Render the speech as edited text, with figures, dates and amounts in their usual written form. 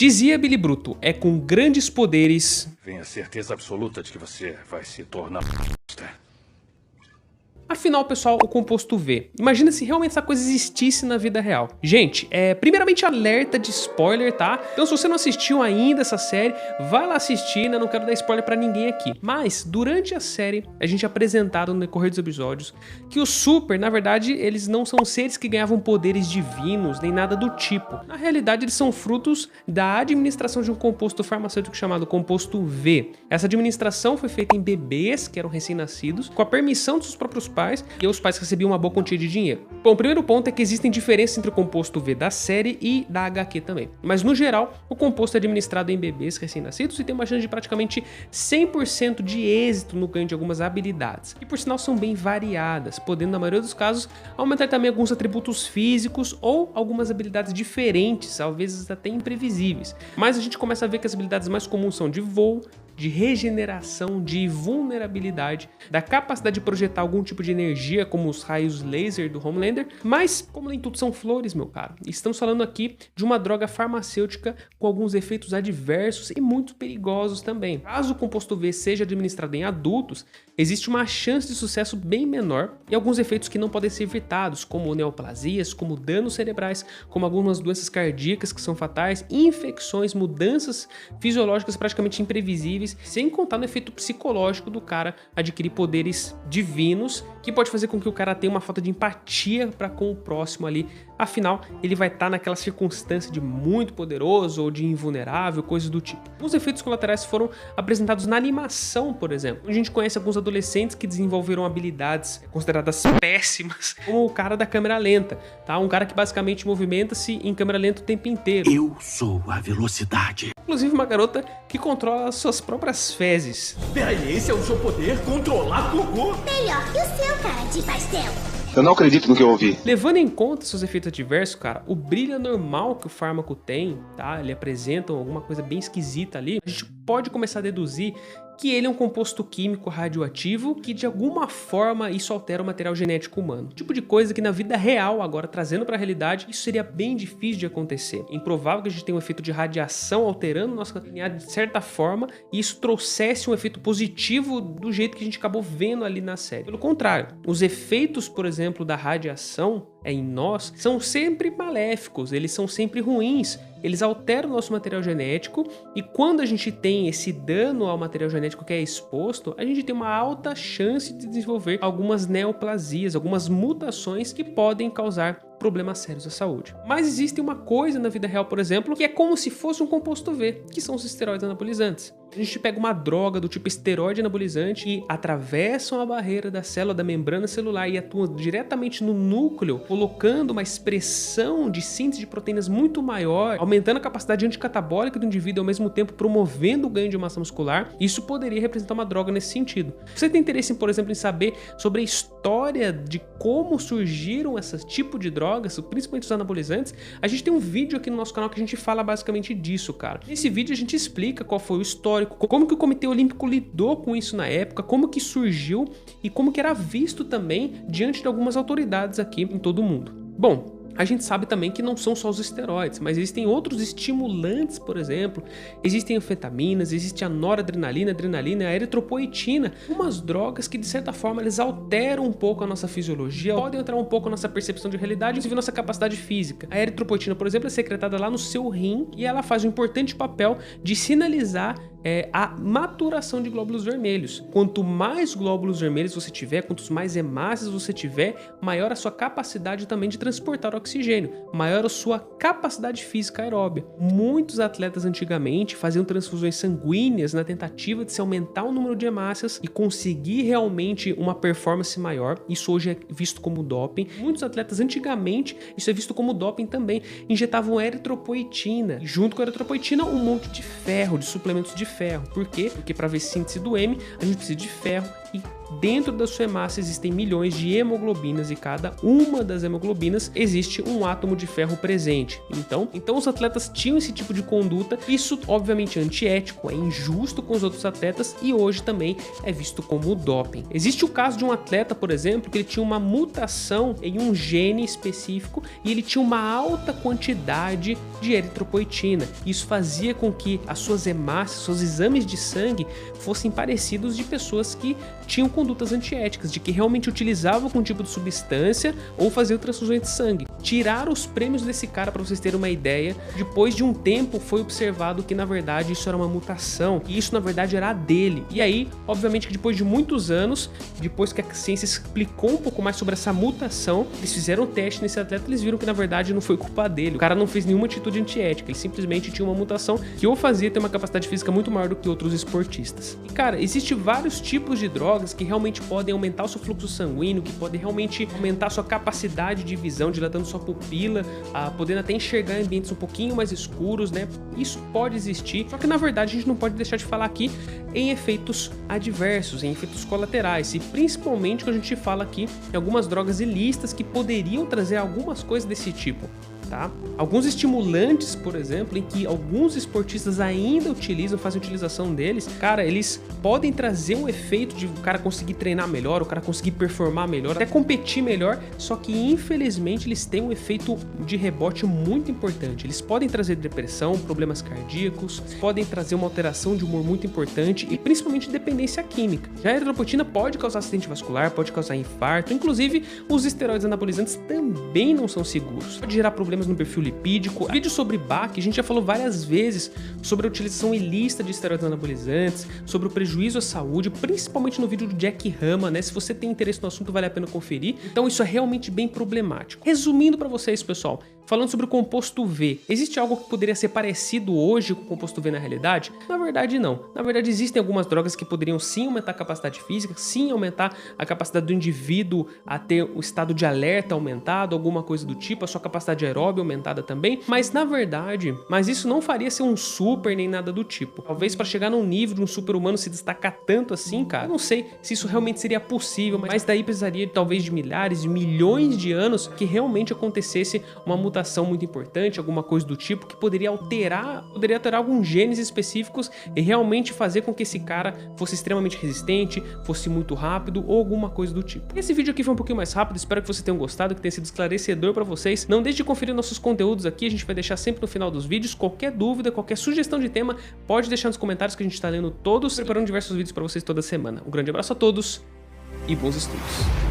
Dizia Billy Bruto, é com grandes poderes... Vem a certeza absoluta de que você vai se tornar... Afinal, pessoal, o composto V. Imagina se realmente essa coisa existisse na vida real. Gente, primeiramente alerta de spoiler, tá? Então se você não assistiu ainda essa série, vai lá assistir, né? Não quero dar spoiler pra ninguém aqui. Mas, durante a série, a gente é apresentado no decorrer dos episódios que os Super, na verdade, eles não são seres que ganhavam poderes divinos, nem nada do tipo. Na realidade, eles são frutos da administração de um composto farmacêutico chamado composto V. Essa administração foi feita em bebês que eram recém-nascidos, com a permissão dos seus próprios pais, e os pais recebiam uma boa quantia de dinheiro. Bom, o primeiro ponto é que existem diferenças entre o composto V da série e da HQ também. Mas no geral, o composto é administrado em bebês recém-nascidos e tem uma chance de praticamente 100% de êxito no ganho de algumas habilidades, que por sinal são bem variadas, podendo na maioria dos casos aumentar também alguns atributos físicos ou algumas habilidades diferentes, às vezes até imprevisíveis. Mas a gente começa a ver que as habilidades mais comuns são de voo, de regeneração, de vulnerabilidade, da capacidade de projetar algum tipo de energia, como os raios laser do Homelander, mas como nem tudo são flores, meu caro, estamos falando aqui de uma droga farmacêutica com alguns efeitos adversos e muito perigosos também. Caso o composto V seja administrado em adultos, existe uma chance de sucesso bem menor e alguns efeitos que não podem ser evitados, como neoplasias, como danos cerebrais, como algumas doenças cardíacas que são fatais, infecções, mudanças fisiológicas praticamente imprevisíveis, sem contar no efeito psicológico do cara adquirir poderes divinos, que pode fazer com que o cara tenha uma falta de empatia para com o próximo ali. Afinal, ele vai estar naquela circunstância de muito poderoso ou de invulnerável, coisas do tipo. Os efeitos colaterais foram apresentados na animação, por exemplo. A gente conhece alguns adolescentes que desenvolveram habilidades consideradas péssimas, como o cara da câmera lenta, tá? Um cara que basicamente movimenta-se em câmera lenta o tempo inteiro. Eu sou a velocidade. Inclusive uma garota que controla suas próprias fezes. Peraí, esse é o seu poder? Controlar cocô? Melhor que o seu, cara de pastel. Eu não acredito no que eu ouvi. Levando em conta seus efeitos adversos, cara, o brilho normal que o fármaco tem, tá? Ele apresenta alguma coisa bem esquisita ali. A gente pode começar a deduzir que ele é um composto químico radioativo que de alguma forma isso altera o material genético humano. Tipo de coisa que na vida real, agora trazendo para a realidade, isso seria bem difícil de acontecer. É improvável que a gente tenha um efeito de radiação alterando nossa DNA de certa forma e isso trouxesse um efeito positivo do jeito que a gente acabou vendo ali na série. Pelo contrário, os efeitos, por exemplo, da radiação em nós são sempre maléficos, eles são sempre ruins, eles alteram o nosso material genético e quando a gente tem esse dano ao material genético que é exposto, a gente tem uma alta chance de desenvolver algumas neoplasias, algumas mutações que podem causar problemas sérios à saúde. Mas existe uma coisa na vida real, por exemplo, que é como se fosse um composto V, que são os esteroides anabolizantes. A gente pega uma droga do tipo esteroide anabolizante e atravessam a barreira da célula, da membrana celular e atuam diretamente no núcleo, colocando uma expressão de síntese de proteínas muito maior, aumentando a capacidade anticatabólica do indivíduo e ao mesmo tempo promovendo o ganho de massa muscular. Isso poderia representar uma droga nesse sentido. Você tem interesse, por exemplo, em saber sobre a história de como surgiram esse tipo de drogas, principalmente os anabolizantes? A gente tem um vídeo aqui no nosso canal que a gente fala basicamente disso, cara. Nesse vídeo a gente explica qual foi o histórico, como que o Comitê Olímpico lidou com isso na época, como que surgiu e como que era visto também diante de algumas autoridades aqui em todo o mundo. Bom, a gente sabe também que não são só os esteroides, mas existem outros estimulantes, por exemplo, existem anfetaminas, existe a noradrenalina, adrenalina, a eritropoetina, umas drogas que de certa forma eles alteram um pouco a nossa fisiologia, podem alterar um pouco a nossa percepção de realidade, inclusive a nossa capacidade física. A eritropoetina, por exemplo, é secretada lá no seu rim e ela faz um importante papel de sinalizar a maturação de glóbulos vermelhos. Quanto mais glóbulos vermelhos você tiver, quantos mais hemácias você tiver, maior a sua capacidade também de transportar oxigênio, maior a sua capacidade física aeróbia. Muitos atletas antigamente faziam transfusões sanguíneas na tentativa de se aumentar o número de hemácias e conseguir realmente uma performance maior. Isso hoje é visto como doping. Muitos atletas antigamente, isso é visto como doping também, injetavam eritropoetina. E junto com a eritropoetina, um monte de ferro, de suplementos de ferro. Por quê? Porque para ver síntese do M, a gente precisa de ferro e dentro da sua hemácia existem milhões de hemoglobinas e cada uma das hemoglobinas existe um átomo de ferro presente. Então os atletas tinham esse tipo de conduta. Isso obviamente é antiético, é injusto com os outros atletas e hoje também é visto como doping. Existe o caso de um atleta, por exemplo, que ele tinha uma mutação em um gene específico e ele tinha uma alta quantidade de eritropoetina. Isso fazia com que as suas hemácias, seus exames de sangue fossem parecidos de pessoas que tinham condutas antiéticas, de que realmente utilizavam algum tipo de substância ou faziam transfusões de sangue. Tiraram os prêmios desse cara, para vocês terem uma ideia. Depois de um tempo foi observado que na verdade isso era uma mutação, e isso na verdade era a dele. E aí, obviamente que depois de muitos anos, depois que a ciência explicou um pouco mais sobre essa mutação, eles fizeram um teste nesse atleta, eles viram que na verdade não foi culpa dele. O cara não fez nenhuma atitude antiética, ele simplesmente tinha uma mutação que o fazia ter uma capacidade física muito maior do que outros esportistas. E cara, existem vários tipos de drogas que realmente podem aumentar o seu fluxo sanguíneo, que podem realmente aumentar a sua capacidade de visão, dilatando sua pupila, podendo até enxergar em ambientes um pouquinho mais escuros, né? Isso pode existir, só que na verdade a gente não pode deixar de falar aqui em efeitos adversos, em efeitos colaterais, e principalmente quando a gente fala aqui em algumas drogas ilícitas que poderiam trazer algumas coisas desse tipo. Tá? Alguns estimulantes, por exemplo, em que alguns esportistas ainda utilizam, fazem utilização deles, cara, eles podem trazer um efeito de o cara conseguir treinar melhor, o cara conseguir performar melhor, até competir melhor, só que infelizmente eles têm um efeito de rebote muito importante. Eles podem trazer depressão, problemas cardíacos, podem trazer uma alteração de humor muito importante e principalmente dependência química. Já a eritropoetina pode causar acidente vascular, pode causar infarto, inclusive os esteroides anabolizantes também não são seguros. Pode gerar problemas no perfil lipídico. No vídeo sobre BAC, a gente já falou várias vezes sobre a utilização ilícita de esteroides anabolizantes, sobre o prejuízo à saúde, principalmente no vídeo do Jack Rama, né? Se você tem interesse no assunto, vale a pena conferir. Então isso é realmente bem problemático. Resumindo para vocês, pessoal, falando sobre o composto V, existe algo que poderia ser parecido hoje com o composto V na realidade? Na verdade, não. Na verdade, existem algumas drogas que poderiam sim aumentar a capacidade física, sim aumentar a capacidade do indivíduo a ter o estado de alerta aumentado, alguma coisa do tipo, a sua capacidade aeróbica aumentada também, mas na verdade, isso não faria ser um super nem nada do tipo. Talvez para chegar num nível de um super humano se destacar tanto assim, cara, eu não sei se isso realmente seria possível, mas daí precisaria talvez de milhares, de milhões de anos que realmente acontecesse uma mutação muito importante, alguma coisa do tipo, que poderia alterar alguns genes específicos e realmente fazer com que esse cara fosse extremamente resistente, fosse muito rápido ou alguma coisa do tipo. Esse vídeo aqui foi um pouquinho mais rápido, espero que vocês tenham gostado, que tenha sido esclarecedor para vocês. Não deixe de conferir nossos conteúdos aqui, a gente vai deixar sempre no final dos vídeos. Qualquer dúvida, qualquer sugestão de tema, pode deixar nos comentários que a gente está lendo todos, preparando diversos vídeos para vocês toda semana. Um grande abraço a todos e bons estudos!